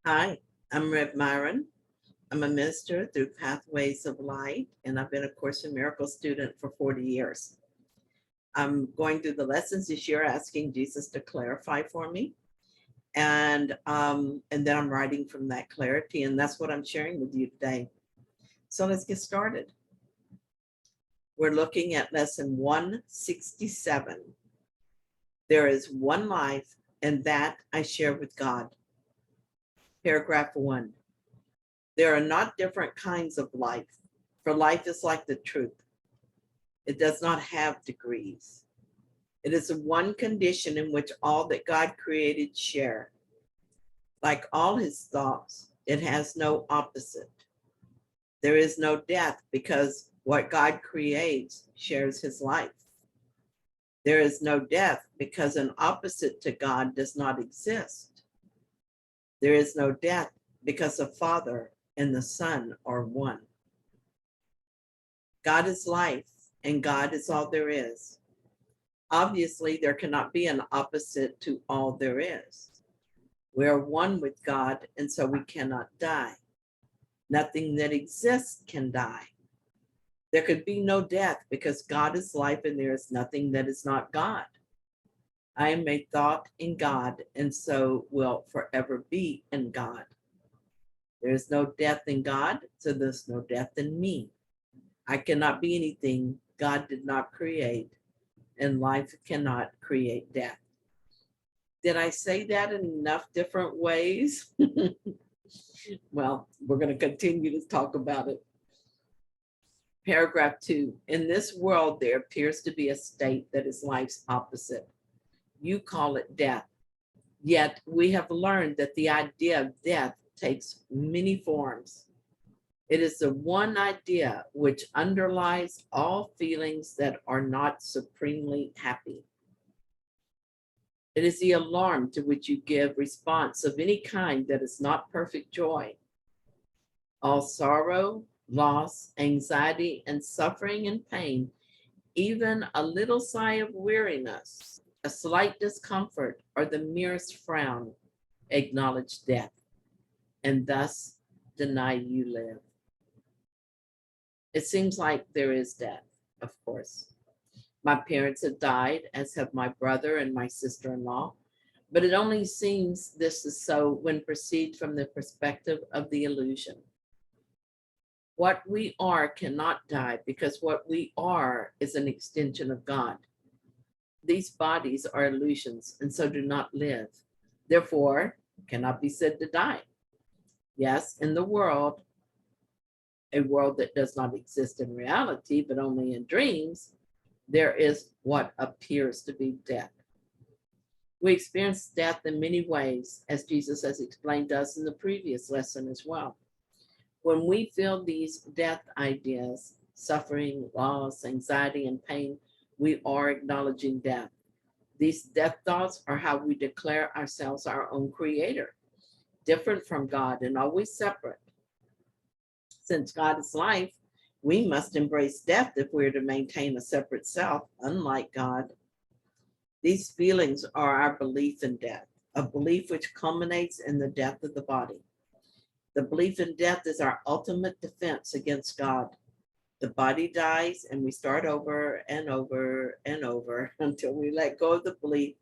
Hi, I'm Rev Myron. I'm a minister through Pathways of Light, and I've been a Course in Miracles student for 40 years. I'm going through the lessons this year, asking Jesus to clarify for me. And then I'm writing from that clarity, and that's what I'm sharing with you today. So let's get started. We're looking at lesson 167. There is one life, and that I share with God. Paragraph 1. There are not different kinds of life, for life is like the truth. It does not have degrees. It is the one condition in which all that God created share. Like all his thoughts, it has no opposite. There is no death because what God creates shares his life. There is no death because an opposite to God does not exist. There is no death because the Father and the Son are one. God is life, and God is all there is. Obviously, there cannot be an opposite to all there is. We are one with God, and so we cannot die. Nothing that exists can die. There could be no death because God is life, and there is nothing that is not God. I am a thought in God, and so will forever be in God. There is no death in God, so there's no death in me. I cannot be anything God did not create, and life cannot create death. Did I say that in enough different ways? Well, we're going to continue to talk about it. Paragraph 2. In this world, there appears to be a state that is life's opposite. You call it death. Yet we have learned that the idea of death takes many forms. It is the one idea which underlies all feelings that are not supremely happy. It is the alarm to which you give response of any kind that is not perfect joy. All sorrow, loss, anxiety, and suffering and pain, even a little sigh of weariness, a slight discomfort, or the merest frown, acknowledge death, and thus deny you live. It seems like there is death, of course. My parents have died, as have my brother and my sister-in-law, but it only seems this is so when perceived from the perspective of the illusion. What we are cannot die because what we are is an extension of God. These bodies are illusions and so do not live. Therefore, cannot be said to die. Yes, in the world, a world that does not exist in reality, but only in dreams, there is what appears to be death. We experience death in many ways, as Jesus has explained to us in the previous lesson as well. When we feel these death ideas, suffering, loss, anxiety, and pain, we are acknowledging death. These death thoughts are how we declare ourselves our own creator, different from God and always separate. Since God is life, we must embrace death if we're to maintain a separate self, unlike God. These feelings are our belief in death, a belief which culminates in the death of the body. The belief in death is our ultimate defense against God. The body dies and we start over and over and over until we let go of the belief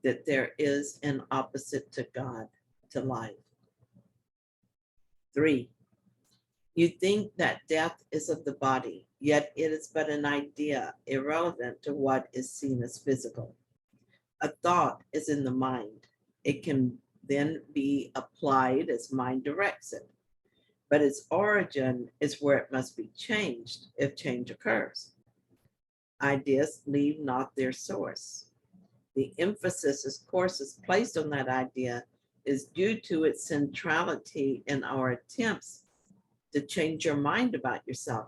that there is an opposite to God, to life. 3. You think that death is of the body, yet it is but an idea, irrelevant to what is seen as physical. A thought is in the mind. It can then be applied as mind directs it, but its origin is where it must be changed if change occurs. Ideas leave not their source. The emphasis, of course, is placed on that idea is due to its centrality in our attempts to change your mind about yourself.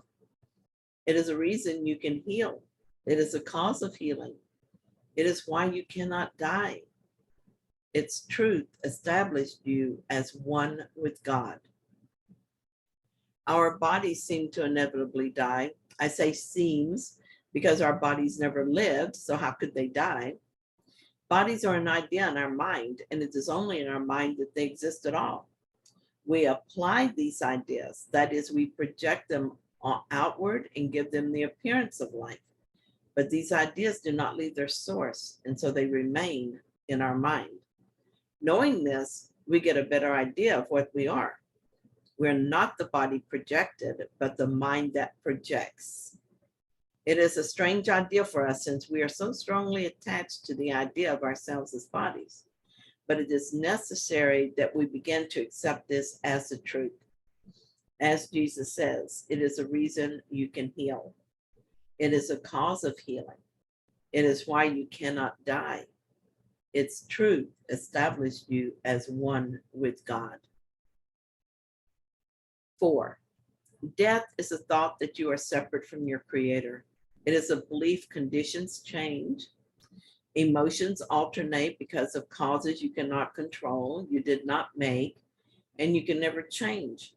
It is a reason you can heal. It is a cause of healing. It is why you cannot die. Its truth established you as one with God. Our bodies seem to inevitably die. I say seems because our bodies never lived, so how could they die? Bodies are an idea in our mind, and it is only in our mind that they exist at all. We apply these ideas, that is, we project them outward and give them the appearance of life. But these ideas do not leave their source, and so they remain in our mind. Knowing this, we get a better idea of what we are. We're not the body projected, but the mind that projects. It is a strange idea for us since we are so strongly attached to the idea of ourselves as bodies. But it is necessary that we begin to accept this as the truth. As Jesus says, it is a reason you can heal. It is a cause of healing. It is why you cannot die. Its truth established you as one with God. 4, death is a thought that you are separate from your Creator. It is a belief conditions change. Emotions alternate because of causes you cannot control, you did not make, and you can never change.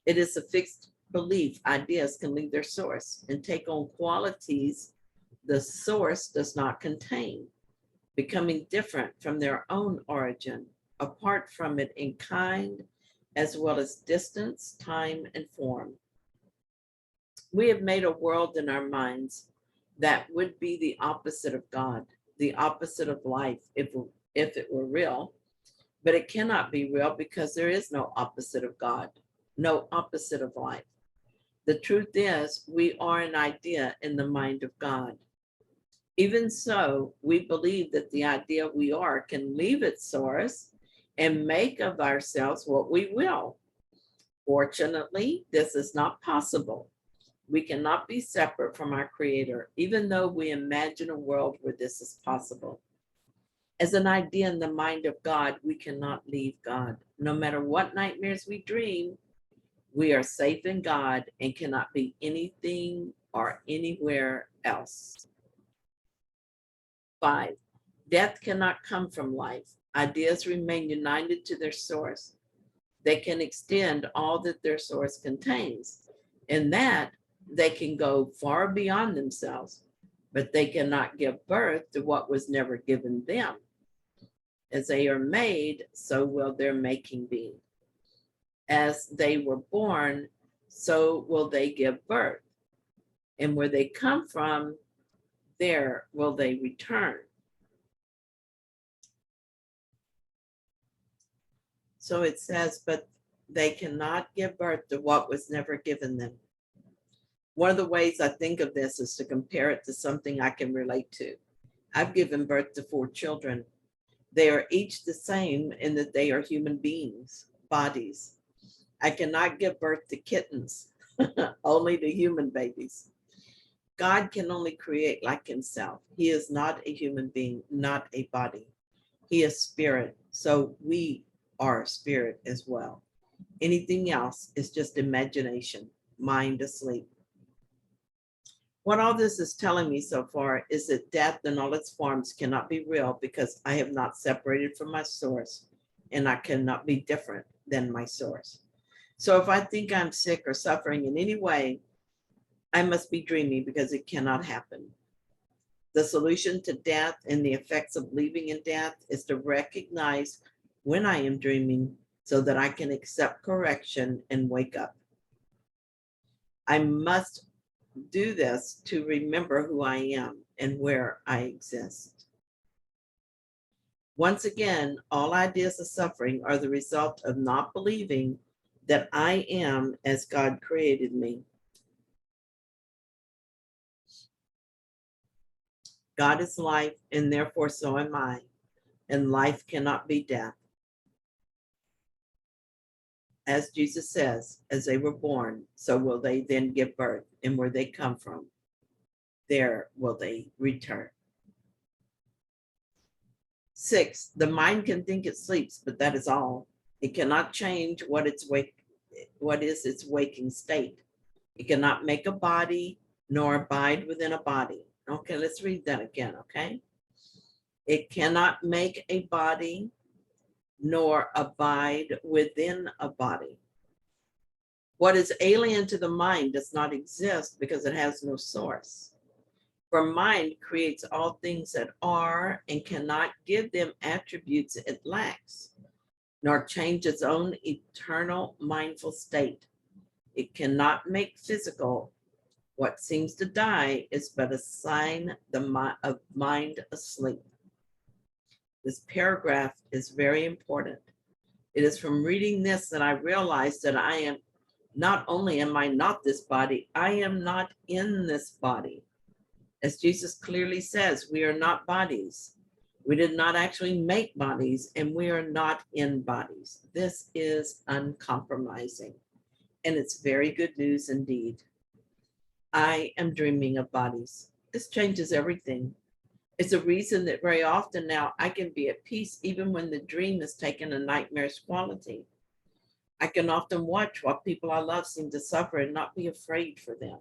It is a fixed belief. Ideas can leave their source and take on qualities the source does not contain, becoming different from their own origin, apart from it in kind, as well as distance, time, and form. We have made a world in our minds that would be the opposite of God, the opposite of life if it were real, but it cannot be real because there is no opposite of God, no opposite of life. The truth is, we are an idea in the mind of God. Even so, we believe that the idea we are can leave its source and make of ourselves what we will. Fortunately, this is not possible. We cannot be separate from our Creator, even though we imagine a world where this is possible. As an idea in the mind of God, we cannot leave God. No matter what nightmares we dream, we are safe in God and cannot be anything or anywhere else. 5, death cannot come from life. Ideas remain united to their source. They can extend all that their source contains. In that, they can go far beyond themselves, but they cannot give birth to what was never given them. As they are made, so will their making be. As they were born, so will they give birth. And where they come from, there will they return. So it says, but they cannot give birth to what was never given them. One of the ways I think of this is to compare it to something I can relate to. I've given birth to 4 children. They are each the same in that they are human beings, bodies. I cannot give birth to kittens, only to human babies. God can only create like himself. He is not a human being, not a body. He is spirit, so we are spirit as well. Anything else is just imagination, mind asleep. What all this is telling me so far is that death in all its forms cannot be real because I have not separated from my source and I cannot be different than my source. So if I think I'm sick or suffering in any way, I must be dreaming because it cannot happen. The solution to death and the effects of living in death is to recognize when I am dreaming so that I can accept correction and wake up. I must do this to remember who I am and where I exist. Once again, all ideas of suffering are the result of not believing that I am as God created me. God is life, and therefore so am I, and life cannot be death. As Jesus says, as they were born, so will they then give birth, and where they come from, there will they return. 6, the mind can think it sleeps, but that is all. It cannot change what is its waking state. It cannot make a body nor abide within a body. Okay, let's read that again, okay? It cannot make a body nor abide within a body. What is alien to the mind does not exist because it has no source. For mind creates all things that are and cannot give them attributes it lacks. nor change its own eternal mindful state. It cannot make physical. What seems to die is but a sign of mind asleep. This paragraph is very important. It is from reading this that I realized that I am not only am I not this body, I am not in this body. As Jesus clearly says, we are not bodies. We did not actually make bodies, and we are not in bodies. This is uncompromising, and it's very good news indeed. I am dreaming of bodies. This changes everything. It's a reason that very often now I can be at peace even when the dream has taken a nightmare's quality. I can often watch while people I love seem to suffer and not be afraid for them.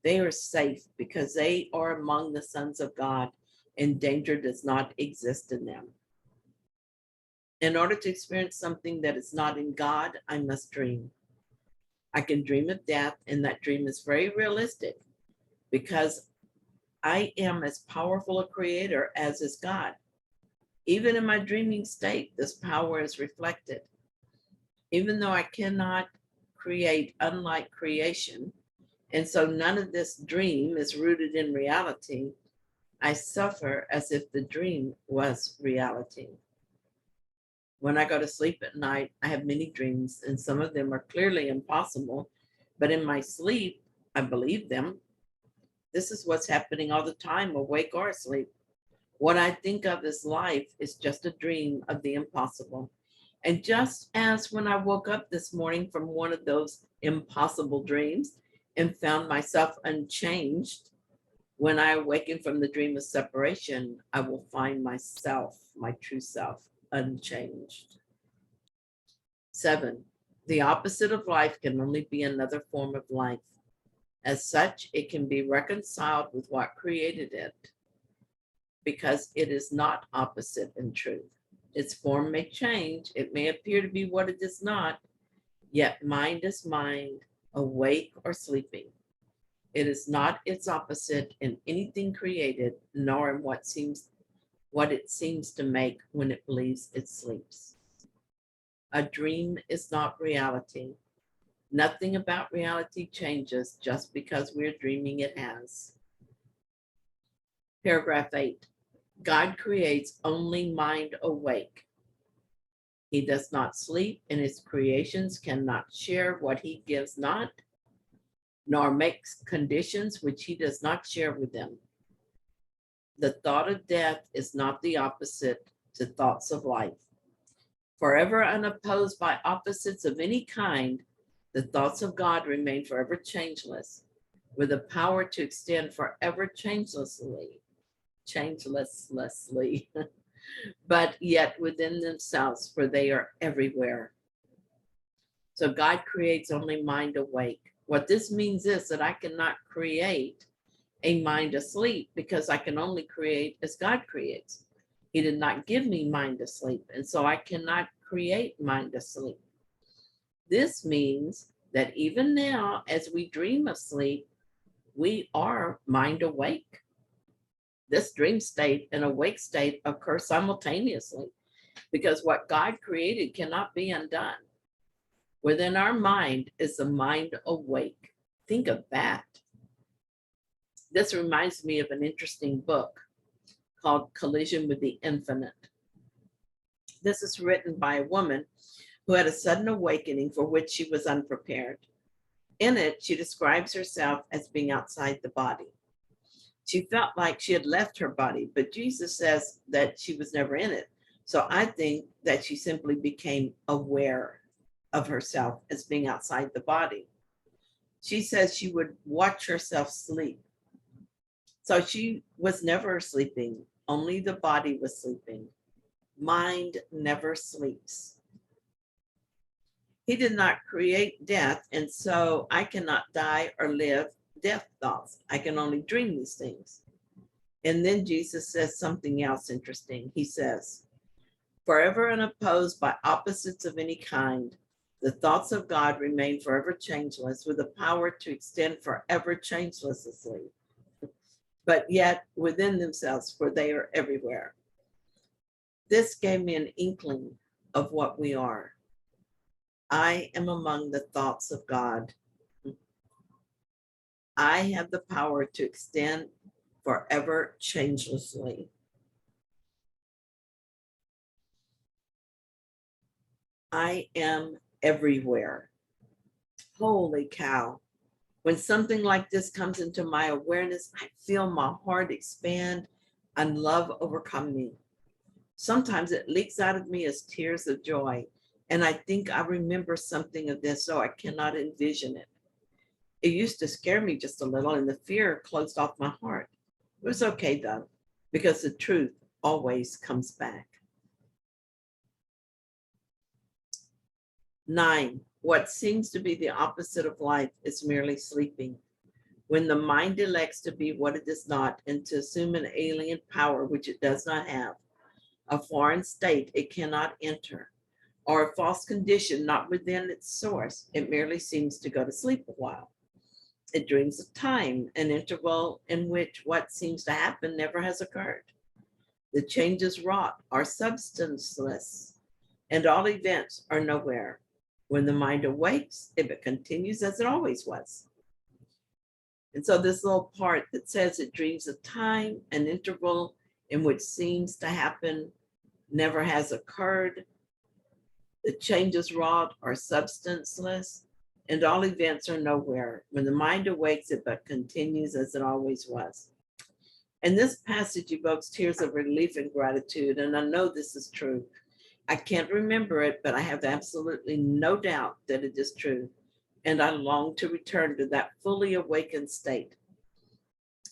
They are safe because they are among the sons of God, and danger does not exist in them. In order to experience something that is not in God, I must dream. I can dream of death, and that dream is very realistic because I am as powerful a creator as is God. Even in my dreaming state, this power is reflected. Even though I cannot create unlike creation, and so none of this dream is rooted in reality, I suffer as if the dream was reality. When I go to sleep at night, I have many dreams, and some of them are clearly impossible, but in my sleep, I believe them. This is what's happening all the time, awake or asleep. What I think of as life is just a dream of the impossible. And just as when I woke up this morning from one of those impossible dreams and found myself unchanged, when I awaken from the dream of separation, I will find myself, my true self, unchanged. 7, the opposite of life can only be another form of life. As such, it can be reconciled with what created it because it is not opposite in truth. Its form may change. It may appear to be what it is not, yet mind is mind, awake or sleeping. It is not its opposite in anything created, nor in what it seems to make when it believes it sleeps. A dream is not reality. Nothing about reality changes just because we're dreaming it has. Paragraph 8. God creates only mind awake. He does not sleep, and his creations cannot share what he gives not, nor makes conditions which he does not share with them. The thought of death is not the opposite to thoughts of life. Forever unopposed by opposites of any kind, the thoughts of God remain forever changeless, with the power to extend forever changelessly, but yet within themselves, for they are everywhere. So God creates only mind awake. What this means is that I cannot create a mind asleep because I can only create as God creates. He did not give me mind asleep, and so I cannot create mind asleep. This means that even now, as we dream of sleep, we are mind awake. This dream state and awake state occur simultaneously because what God created cannot be undone. Within our mind is the mind awake. Think of that. This reminds me of an interesting book called Collision with the Infinite. This is written by a woman who had a sudden awakening for which she was unprepared. In it, she describes herself as being outside the body. She felt like she had left her body, but Jesus says that she was never in it. So I think that she simply became aware of herself as being outside the body. She says she would watch herself sleep. So she was never sleeping, only the body was sleeping. Mind never sleeps. He did not create death, and so I cannot die or live death thoughts. I can only dream these things. And then Jesus says something else interesting. He says, forever unopposed by opposites of any kind, the thoughts of God remain forever changeless with the power to extend forever changelessly, but yet within themselves, for they are everywhere. This gave me an inkling of what we are. I am among the thoughts of God. I have the power to extend forever changelessly. I am everywhere. Holy cow. When something like this comes into my awareness, I feel my heart expand and love overcome me. Sometimes it leaks out of me as tears of joy, and I think I remember something of this, so I cannot envision it. It used to scare me just a little, and the fear closed off my heart. It was okay though, because the truth always comes back. 9. What seems to be the opposite of life is merely sleeping. When the mind elects to be what it is not and to assume an alien power which it does not have, a foreign state it cannot enter, or a false condition not within its source, it merely seems to go to sleep a while. It dreams of time, an interval in which what seems to happen never has occurred. The changes wrought are substanceless, and all events are nowhere. When the mind awakes, it continues as it always was. And so this little part that says it dreams of time, an interval in which seems to happen never has occurred. The changes wrought are substanceless, and all events are nowhere. When the mind awakes, it but continues as it always was. And this passage evokes tears of relief and gratitude, and I know this is true. I can't remember it, but I have absolutely no doubt that it is true, and I long to return to that fully awakened state.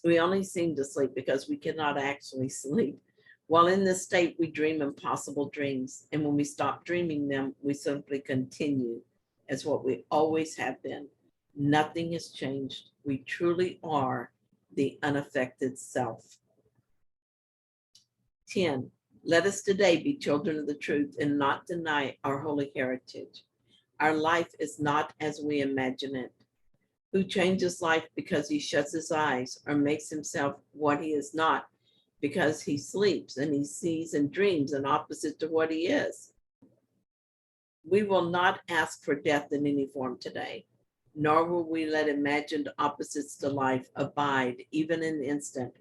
We only seem to sleep because we cannot actually sleep. While in this state, we dream impossible dreams, and when we stop dreaming them, we simply continue as what we always have been. Nothing has changed. We truly are the unaffected self. 10. Let us today be children of the truth and not deny our holy heritage. Our life is not as we imagine it. Who changes life because he shuts his eyes or makes himself what he is not because he sleeps and he sees and dreams an opposite to what he is? We will not ask for death in any form today, nor will we let imagined opposites to life abide even an instant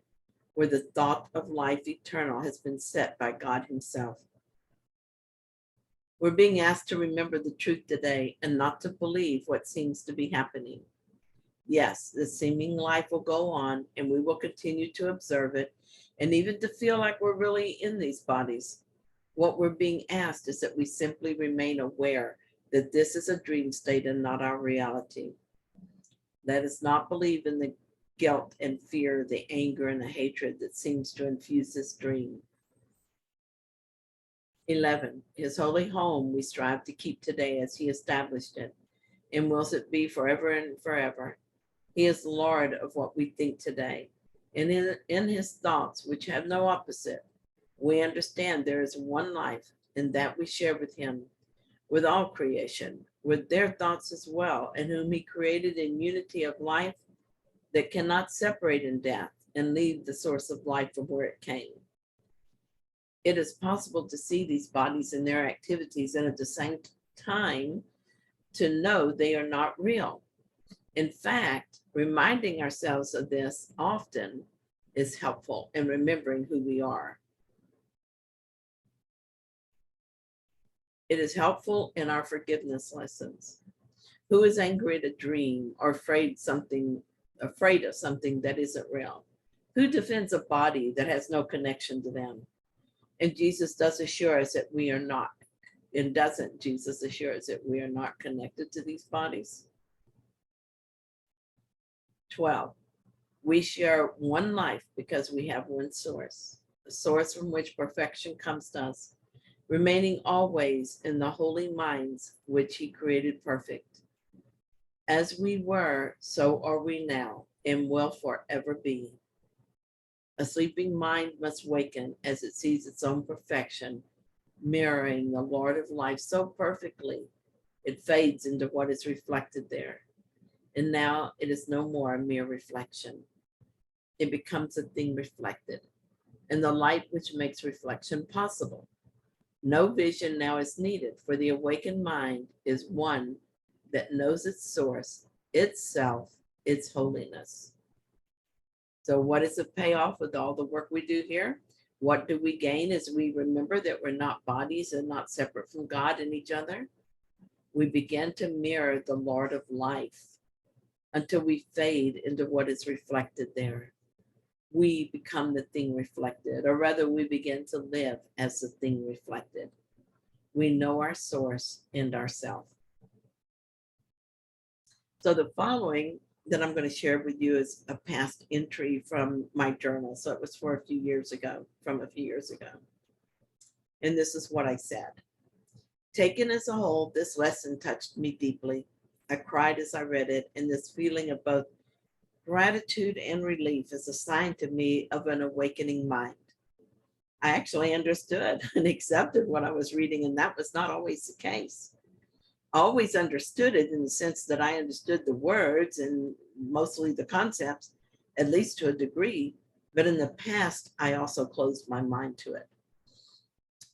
where the thought of life eternal has been set by God himself. We're being asked to remember the truth today and not to believe what seems to be happening. Yes, the seeming life will go on and we will continue to observe it and even to feel like we're really in these bodies. What we're being asked is that we simply remain aware that this is a dream state and not our reality. Let us not believe in the guilt and fear, the anger and the hatred that seems to infuse this dream. 11. His holy home we strive to keep today as he established it, and wills it be forever and forever. He is Lord of what we think today. And in his thoughts, which have no opposite, we understand there is one life, and that we share with him, with all creation, with their thoughts as well, and whom he created in unity of life that cannot separate in death and leave the source of life from where it came. It is possible to see these bodies and their activities, and at the same time to know they are not real. In fact, reminding ourselves of this often is helpful in remembering who we are. It is helpful in our forgiveness lessons. Who is angry at a dream or afraid of something that isn't real? Who defends a body that has no connection to them? And Jesus does assure us that we are not. And doesn't Jesus assure us that we are not connected to these bodies? 12. We share one life because we have one source, the source from which perfection comes to us, remaining always in the holy minds which he created perfect. As we were, so are we now, and will forever be. A sleeping mind must waken as it sees its own perfection, mirroring the Lord of life so perfectly, it fades into what is reflected there. And now it is no more a mere reflection. It becomes a thing reflected, and the light which makes reflection possible. No vision now is needed, for the awakened mind is one that knows its source, itself, its holiness. So what is the payoff with all the work we do here? What do we gain as we remember that we're not bodies and not separate from God and each other? We begin to mirror the Lord of life until we fade into what is reflected there. We become the thing reflected, or rather we begin to live as the thing reflected. We know our source and ourself. So the following that I'm going to share with you is a past entry from my journal. So it was from a few years ago. And this is what I said. Taken as a whole, this lesson touched me deeply. I cried as I read it, and this feeling of both gratitude and relief is a sign to me of an awakening mind. I actually understood and accepted what I was reading, and that was not always the case. I always understood it in the sense that I understood the words and mostly the concepts, at least to a degree, but in the past, I also closed my mind to it.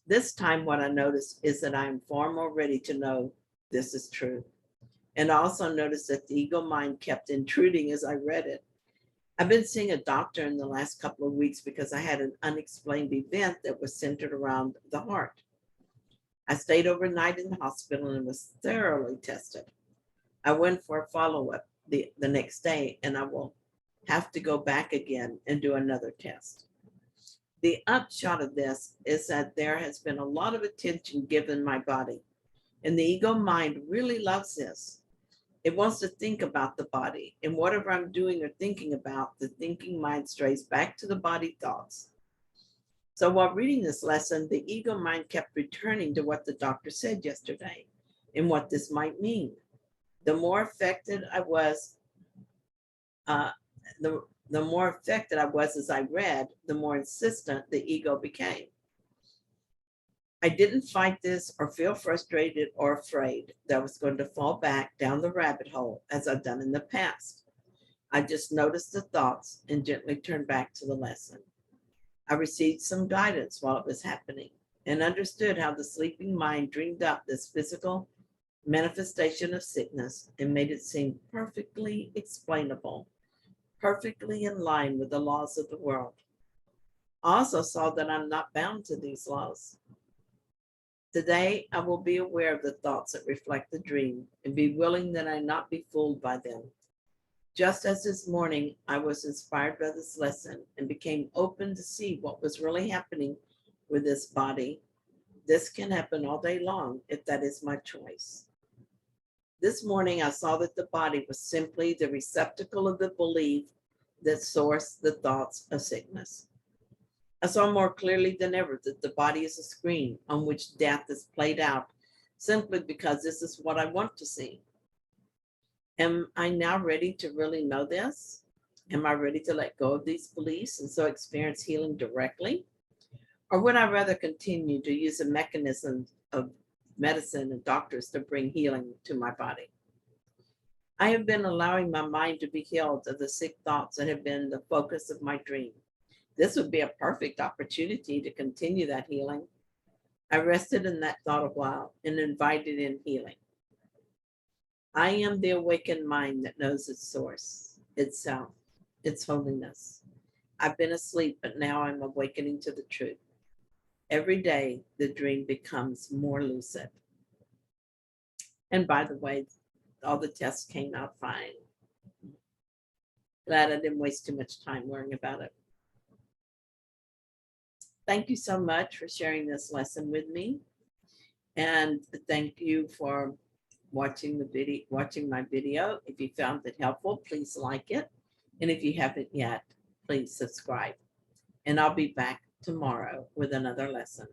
This time, what I noticed is that I am far more ready to know this is true. And I also noticed that the ego mind kept intruding as I read it. I've been seeing a doctor in the last couple of weeks because I had an unexplained event that was centered around the heart. I stayed overnight in the hospital and was thoroughly tested. I went for a follow-up the next day, and I will have to go back again and do another test. The upshot of this is that there has been a lot of attention given my body, and the ego mind really loves this. It wants to think about the body, and whatever I'm doing or thinking about, the thinking mind strays back to the body thoughts. So while reading this lesson, the ego mind kept returning to what the doctor said yesterday and what this might mean. The more affected I was, the more affected I was as I read, the more insistent the ego became. I didn't fight this or feel frustrated or afraid that I was going to fall back down the rabbit hole as I've done in the past. I just noticed the thoughts and gently turned back to the lesson. I received some guidance while it was happening and understood how the sleeping mind dreamed up this physical manifestation of sickness and made it seem perfectly explainable, perfectly in line with the laws of the world. I also saw that I'm not bound to these laws. Today, I will be aware of the thoughts that reflect the dream and be willing that I not be fooled by them. Just as this morning, I was inspired by this lesson and became open to see what was really happening with this body. This can happen all day long if that is my choice. This morning, I saw that the body was simply the receptacle of the belief that sourced the thoughts of sickness. I saw more clearly than ever that the body is a screen on which death is played out simply because this is what I want to see. Am I now ready to really know this? Am I ready to let go of these beliefs and so experience healing directly? Or would I rather continue to use a mechanism of medicine and doctors to bring healing to my body? I have been allowing my mind to be healed of the sick thoughts that have been the focus of my dream. This would be a perfect opportunity to continue that healing. I rested in that thought a while and invited in healing. I am the awakened mind that knows its source, itself, its holiness. I've been asleep, but now I'm awakening to the truth. Every day, the dream becomes more lucid. And by the way, all the tests came out fine. Glad I didn't waste too much time worrying about it. Thank you so much for sharing this lesson with me. And thank you for watching my video. If you found it helpful, please like it. And if you haven't yet, please subscribe. And I'll be back tomorrow with another lesson.